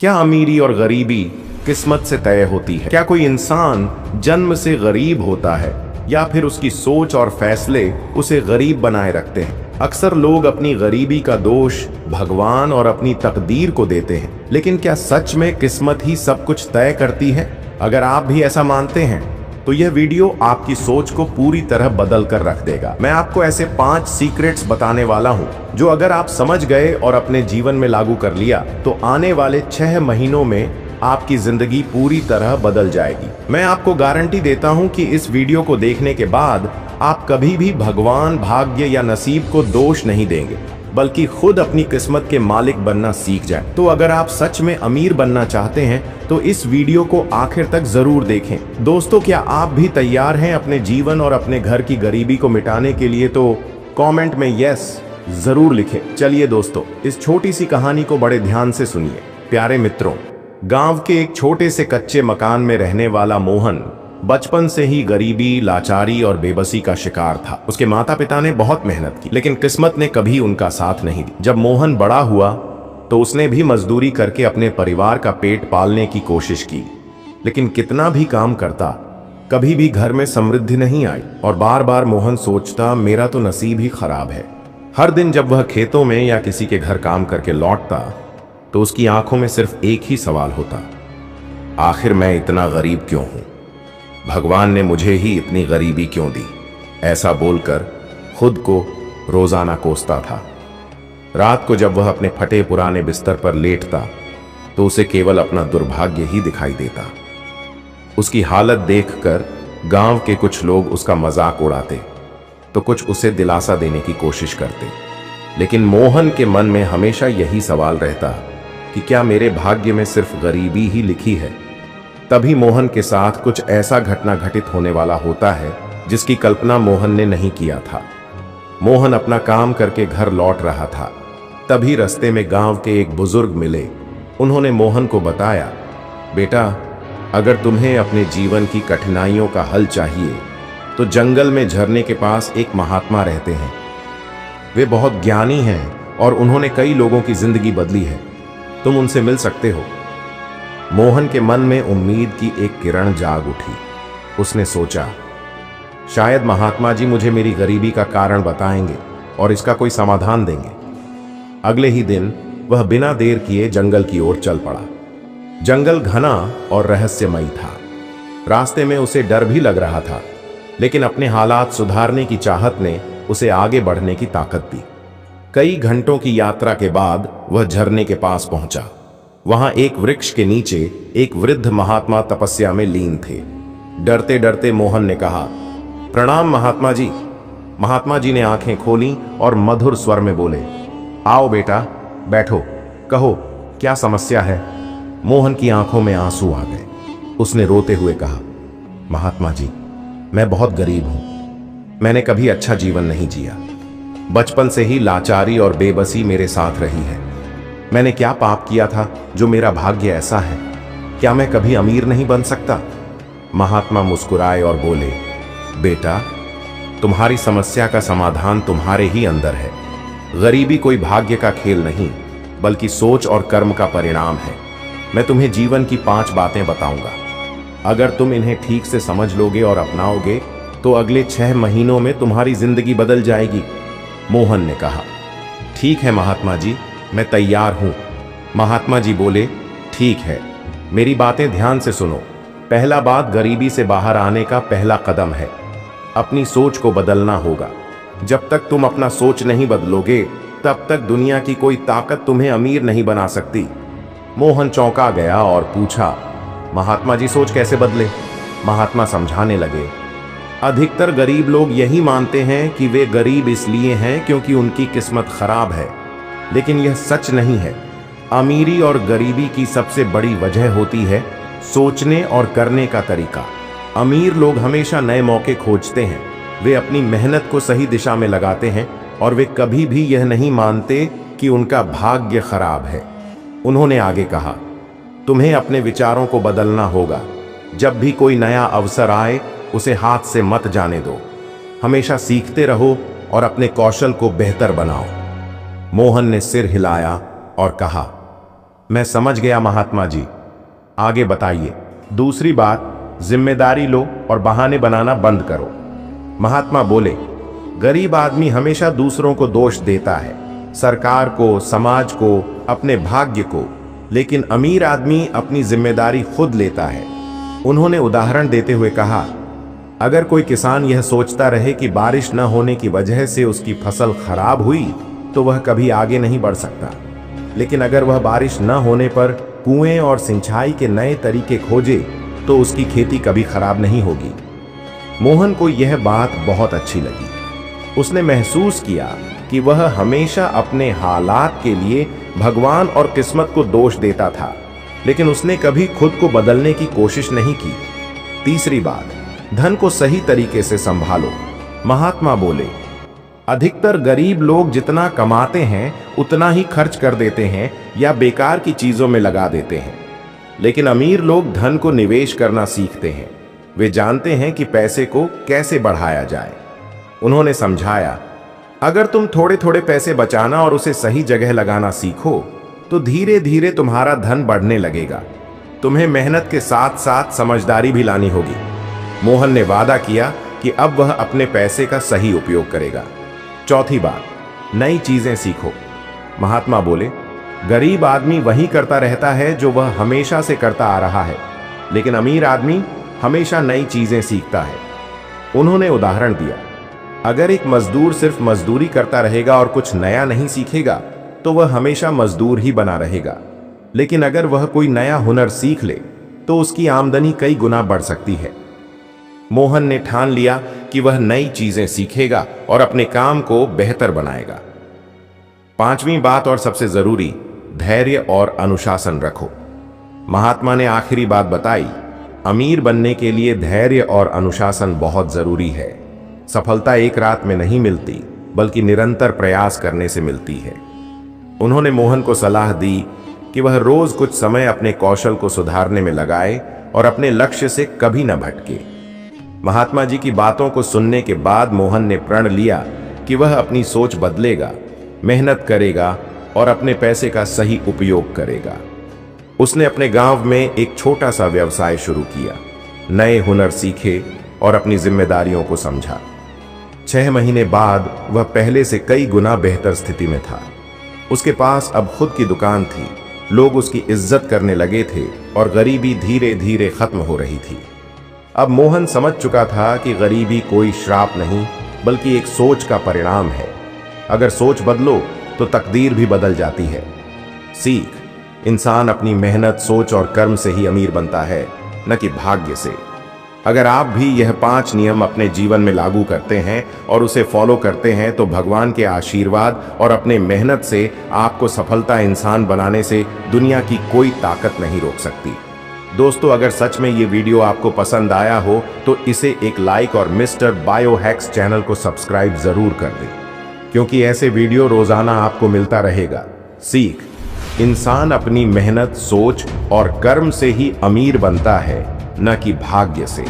क्या अमीरी और गरीबी किस्मत से तय होती है? क्या कोई इंसान जन्म से गरीब होता है या फिर उसकी सोच और फैसले उसे गरीब बनाए रखते हैं? अक्सर लोग अपनी गरीबी का दोष भगवान और अपनी तकदीर को देते हैं, लेकिन क्या सच में किस्मत ही सब कुछ तय करती है? अगर आप भी ऐसा मानते हैं तो यह वीडियो आपकी सोच को पूरी तरह बदल कर रख देगा। मैं आपको ऐसे 5 सीक्रेट्स बताने वाला हूं जो अगर आप समझ गए और अपने जीवन में लागू कर लिया तो आने वाले 6 महीनों में आपकी जिंदगी पूरी तरह बदल जाएगी। मैं आपको गारंटी देता हूं कि इस वीडियो को देखने के बाद आप कभी भी भगवान, भाग्य या नसीब को दोष नहीं देंगे, बल्कि खुद अपनी किस्मत के मालिक बनना सीख जाए। तो अगर आप सच में अमीर बनना चाहते हैं तो इस वीडियो को आखिर तक जरूर देखें। दोस्तों, क्या आप भी तैयार हैं अपने जीवन और अपने घर की गरीबी को मिटाने के लिए? तो कमेंट में यस जरूर लिखें। चलिए दोस्तों, इस छोटी सी कहानी को बड़े ध्यान से सुनिए। प्यारे मित्रों, गांव के एक छोटे से कच्चे मकान में रहने वाला मोहन बचपन से ही गरीबी, लाचारी और बेबसी का शिकार था। उसके माता पिता ने बहुत मेहनत की, लेकिन किस्मत ने कभी उनका साथ नहीं दी। जब मोहन बड़ा हुआ तो उसने भी मजदूरी करके अपने परिवार का पेट पालने की कोशिश की, लेकिन कितना भी काम करता कभी भी घर में समृद्धि नहीं आई। और बार बार मोहन सोचता, मेरा तो नसीब ही खराब है। हर दिन जब वह खेतों में या किसी के घर काम करके लौटता तो उसकी आंखों में सिर्फ एक ही सवाल होता, आखिर मैं इतना गरीब क्यों हूं? भगवान ने मुझे ही इतनी गरीबी क्यों दी? ऐसा बोलकर खुद को रोजाना कोसता था। रात को जब वह अपने फटे पुराने बिस्तर पर लेटता तो उसे केवल अपना दुर्भाग्य ही दिखाई देता। उसकी हालत देखकर गांव के कुछ लोग उसका मजाक उड़ाते तो कुछ उसे दिलासा देने की कोशिश करते, लेकिन मोहन के मन में हमेशा यही सवाल रहता कि क्या मेरे भाग्य में सिर्फ गरीबी ही लिखी है? तभी मोहन के साथ कुछ ऐसा घटना घटित होने वाला होता है जिसकी कल्पना मोहन ने नहीं किया था। मोहन अपना काम करके घर लौट रहा था। तभी रास्ते में गांव के एक बुजुर्ग मिले। उन्होंने मोहन को बताया, बेटा, अगर तुम्हें अपने जीवन की कठिनाइयों का हल चाहिए तो जंगल में झरने के पास एक महात्मा रहते हैं। वे बहुत ज्ञानी हैं और उन्होंने कई लोगों की जिंदगी बदली है। तुम उनसे मिल सकते हो। मोहन के मन में उम्मीद की एक किरण जाग उठी। उसने सोचा, शायद महात्मा जी मुझे मेरी गरीबी का कारण बताएंगे और इसका कोई समाधान देंगे। अगले ही दिन वह बिना देर किए जंगल की ओर चल पड़ा। जंगल घना और रहस्यमयी था। रास्ते में उसे डर भी लग रहा था, लेकिन अपने हालात सुधारने की चाहत ने उसे आगे बढ़ने की ताकत दी। कई घंटों की यात्रा के बाद वह झरने के पास पहुंचा। वहां एक वृक्ष के नीचे एक वृद्ध महात्मा तपस्या में लीन थे। डरते डरते मोहन ने कहा, प्रणाम महात्मा जी। महात्मा जी ने आंखें खोली और मधुर स्वर में बोले, आओ बेटा, बैठो, कहो क्या समस्या है? मोहन की आंखों में आंसू आ गए। उसने रोते हुए कहा, महात्मा जी, मैं बहुत गरीब हूं। मैंने कभी अच्छा जीवन नहीं जिया। बचपन से ही लाचारी और बेबसी मेरे साथ रही है। मैंने क्या पाप किया था जो मेरा भाग्य ऐसा है? क्या मैं कभी अमीर नहीं बन सकता? महात्मा मुस्कुराए और बोले, बेटा, तुम्हारी समस्या का समाधान तुम्हारे ही अंदर है। गरीबी कोई भाग्य का खेल नहीं, बल्कि सोच और कर्म का परिणाम है। मैं तुम्हें जीवन की 5 बातें बताऊंगा। अगर तुम इन्हें ठीक से समझ लोगे और अपनाओगे तो अगले 6 महीनों में तुम्हारी जिंदगी बदल जाएगी। मोहन ने कहा, ठीक है महात्मा जी, मैं तैयार हूं। महात्मा जी बोले, ठीक है, मेरी बातें ध्यान से सुनो। पहला बात, गरीबी से बाहर आने का पहला कदम है अपनी सोच को बदलना होगा। जब तक तुम अपना सोच नहीं बदलोगे तब तक दुनिया की कोई ताकत तुम्हें अमीर नहीं बना सकती। मोहन चौंका गया और पूछा, महात्मा जी, सोच कैसे बदले? महात्मा समझाने लगे, अधिकतर गरीब लोग यही मानते हैं कि वे गरीब इसलिए हैं क्योंकि उनकी किस्मत खराब है, लेकिन यह सच नहीं है। अमीरी और गरीबी की सबसे बड़ी वजह होती है सोचने और करने का तरीका। अमीर लोग हमेशा नए मौके खोजते हैं। वे अपनी मेहनत को सही दिशा में लगाते हैं और वे कभी भी यह नहीं मानते कि उनका भाग्य खराब है। उन्होंने आगे कहा, तुम्हें अपने विचारों को बदलना होगा। जब भी कोई नया अवसर आए उसे हाथ से मत जाने दो। हमेशा सीखते रहो और अपने कौशल को बेहतर बनाओ। मोहन ने सिर हिलाया और कहा, मैं समझ गया महात्मा जी, आगे बताइए। दूसरी बात, जिम्मेदारी लो और बहाने बनाना बंद करो। महात्मा बोले, गरीब आदमी हमेशा दूसरों को दोष देता है, सरकार को, समाज को, अपने भाग्य को, लेकिन अमीर आदमी अपनी जिम्मेदारी खुद लेता है। उन्होंने उदाहरण देते हुए कहा, अगर कोई किसान यह सोचता रहे कि बारिश न होने की वजह से उसकी फसल खराब हुई तो वह कभी आगे नहीं बढ़ सकता, लेकिन अगर वह बारिश न होने पर कुएं और सिंचाई के नए तरीके खोजे तो उसकी खेती कभी खराब नहीं होगी। मोहन को यह बात बहुत अच्छी लगी। उसने महसूस किया कि वह हमेशा अपने हालात के लिए भगवान और किस्मत को दोष देता था, लेकिन उसने कभी खुद को बदलने की कोशिश नहीं की। तीसरी बात, धन को सही तरीके से संभालो। महात्मा बोले, अधिकतर गरीब लोग जितना कमाते हैं उतना ही खर्च कर देते हैं या बेकार की चीजों में लगा देते हैं, लेकिन अमीर लोग धन को निवेश करना सीखते हैं। वे जानते हैं कि पैसे को कैसे बढ़ाया जाए। उन्होंने समझाया, अगर तुम थोड़े थोड़े पैसे बचाना और उसे सही जगह लगाना सीखो तो धीरे धीरे तुम्हारा धन बढ़ने लगेगा। तुम्हें मेहनत के साथ साथ समझदारी भी लानी होगी। मोहन ने वादा किया कि अब वह अपने पैसे का सही उपयोग करेगा। चौथी बात, नई चीजें सीखो। महात्मा बोले, गरीब आदमी वही करता रहता है जो वह हमेशा से करता आ रहा है, लेकिन अमीर आदमी हमेशा नई चीजें सीखता है। उन्होंने उदाहरण दिया, अगर एक मजदूर सिर्फ मजदूरी करता रहेगा और कुछ नया नहीं सीखेगा तो वह हमेशा मजदूर ही बना रहेगा, लेकिन अगर वह कोई नया हुनर सीख ले तो उसकी आमदनी कई गुना बढ़ सकती है। मोहन ने ठान लिया कि वह नई चीजें सीखेगा और अपने काम को बेहतर बनाएगा। पांचवी बात और सबसे जरूरी, धैर्य और अनुशासन रखो। महात्मा ने आखिरी बात बताई, अमीर बनने के लिए धैर्य और अनुशासन बहुत जरूरी है। सफलता एक रात में नहीं मिलती, बल्कि निरंतर प्रयास करने से मिलती है। उन्होंने मोहन को सलाह दी कि वह रोज कुछ समय अपने कौशल को सुधारने में लगाए और अपने लक्ष्य से कभी न भटके। महात्मा जी की बातों को सुनने के बाद मोहन ने प्रण लिया कि वह अपनी सोच बदलेगा, मेहनत करेगा और अपने पैसे का सही उपयोग करेगा। उसने अपने गांव में एक छोटा सा व्यवसाय शुरू किया, नए हुनर सीखे और अपनी जिम्मेदारियों को समझा। 6 महीने बाद वह पहले से कई गुना बेहतर स्थिति में था। उसके पास अब खुद की दुकान थी, लोग उसकी इज्जत करने लगे थे और गरीबी धीरे धीरे खत्म हो रही थी। अब मोहन समझ चुका था कि गरीबी कोई श्राप नहीं, बल्कि एक सोच का परिणाम है। अगर सोच बदलो तो तकदीर भी बदल जाती है। सीख, इंसान अपनी मेहनत, सोच और कर्म से ही अमीर बनता है, न कि भाग्य से। अगर आप भी यह 5 नियम अपने जीवन में लागू करते हैं और उसे फॉलो करते हैं तो भगवान के आशीर्वाद और अपने मेहनत से आपको सफलता इंसान बनाने से दुनिया की कोई ताकत नहीं रोक सकती। दोस्तों, अगर सच में ये वीडियो आपको पसंद आया हो तो इसे एक लाइक और मिस्टर बायोहैक्स चैनल को सब्सक्राइब जरूर कर दें, क्योंकि ऐसे वीडियो रोजाना आपको मिलता रहेगा। सीख, इंसान अपनी मेहनत, सोच और कर्म से ही अमीर बनता है, न कि भाग्य से।